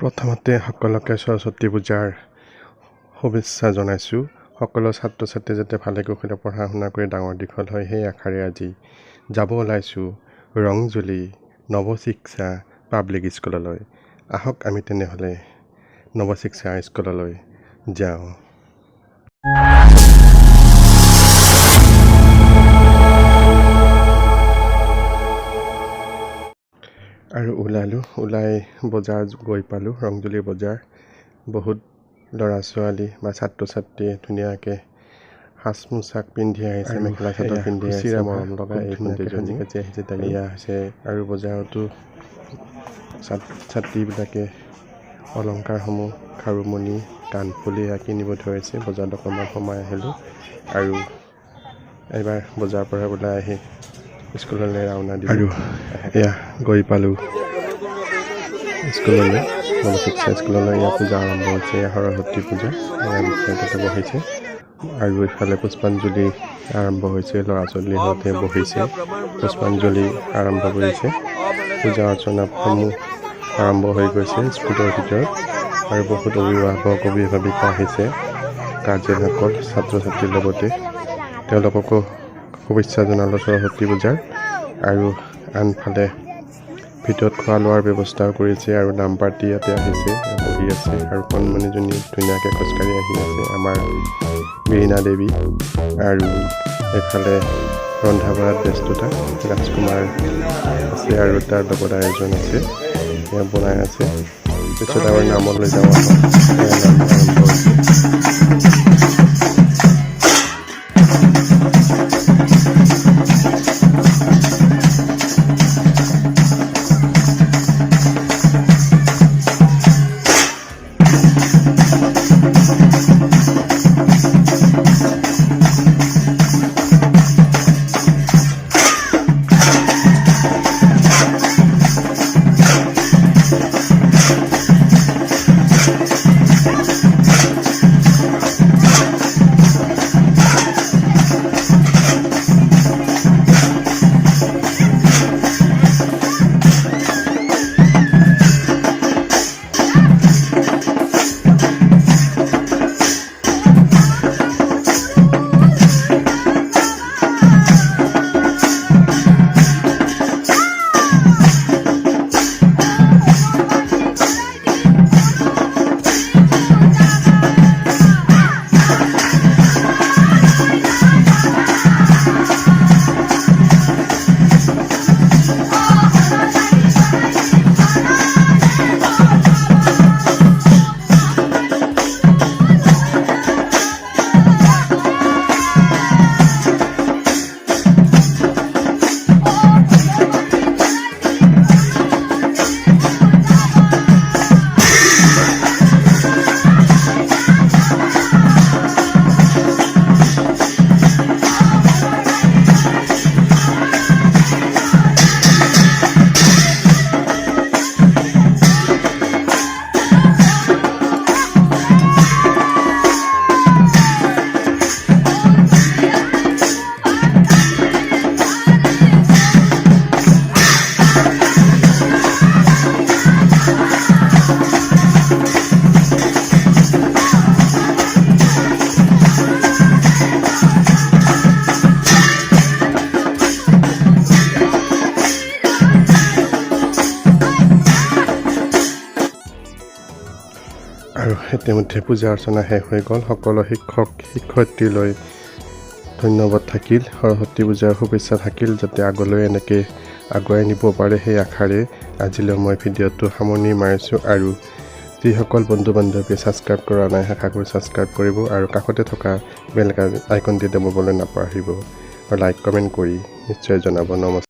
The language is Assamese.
প্ৰথমতে সকলোকে সৰস্বতী পূজাৰ শুভেচ্ছা জনাইছোঁ। সকলো ছাত্ৰ ছাত্ৰী যাতে ভালে কুশলে পঢ়া শুনা কৰি ডাঙৰ দীঘল হয় সেই আশাৰে আজি যাব ওলাইছোঁ ৰংজুলি নৱশিক্ষা পাব্লিক স্কুললৈ। আহক আমি তেনেহ'লে নৱশিক্ষা স্কুললৈ যাওঁ। আৰু ওলাই বজাৰ গৈ পালোঁ, ৰংজুলি বজাৰ। বহুত ল'ৰা ছোৱালী বা ছাত্ৰ ছাত্ৰীয়ে ধুনীয়াকৈ সাজ পোছাক পিন্ধি আহিছে, মেখেলা চাদৰ পিন্ধি আহিছে, মৰম লগা এই ভণ্টিজনী আহিছে এয়া হৈছে। আৰু বজাৰতো ছাত্ৰীবিলাকে অলংকাৰসমূহ খাৰুমণি কাণফুলি কিনিব ধৰিছে। বজাৰত অকণমান সময় আহিলোঁ আৰু এইবাৰ বজাৰৰ পৰা ওলাই আহি স্কুললৈ ৰাওনা দিলোঁ। আৰু এয়া গৈ পালোঁ স্কুললৈ, নৱশিক্ষা স্কুললৈ। ইয়াত পূজা আৰম্ভ হৈছে, সৰস্বতী পূজা তাতে বহিছে। আৰু এইফালে পুষ্পাঞ্জলি আৰম্ভ হৈছে, ল'ৰা ছোৱালীহঁতে বহিছে, পুষ্পাঞ্জলি আৰম্ভ কৰিছে। পূজা অৰ্চনাসমূহ আৰম্ভ হৈ গৈছে স্কুলৰ ভিতৰত। আৰু বহুত অভিভাৱক অভিভাৱিকা আহিছে, গাৰ্জেনসকল ছাত্ৰ ছাত্ৰীৰ লগতে। তেওঁলোককো শুভেচ্ছা জনালোঁ সৰস্বতী পূজাৰ। আৰু আনফালে ভিতৰত খোৱা লোৱাৰ ব্যৱস্থাও কৰিছে আৰু নাম পাৰ্টি ইয়াতে আহিছে, বহি আছে। আৰু কণমানিজনী ধুনীয়াকৈ খোজকাঢ়ি আহি আছে, আমাৰ বীণা দেৱী। আৰু এইফালে ৰন্ধা বঢ়াত ব্যস্ততা, ৰাজকুমাৰ আছে আৰু তাৰ লগত এজন আছে, তেওঁ বনাই আছে। পিছত আৰু নামলৈ যাওঁ, নাম আৰম্ভ হৈছে। আৰু ইতিমধ্যে পূজা অৰ্চনা শেষ হৈ গ'ল। সকলো শিক্ষক শিক্ষয়িত্ৰীলৈ ধন্যবাদ থাকিল, সৰস্বতী পূজাৰ শুভেচ্ছা থাকিল, যাতে আগলৈ এনেকৈ আগুৱাই নিব পাৰে সেই আশাৰে আজিলৈ মই ভিডিঅ'টো সামৰণি মাৰিছোঁ। আৰু যিসকল বন্ধু বান্ধৱীয়ে ছাবস্ক্ৰাইব কৰা নাই, আশা কৰি ছাবস্ক্ৰাইব কৰিব আৰু কাষতে থকা বেল আইকনটি দবাবলৈ নাপাহৰিব। আৰু লাইক কমেণ্ট কৰি নিশ্চয় জনাব। নমস্কাৰ।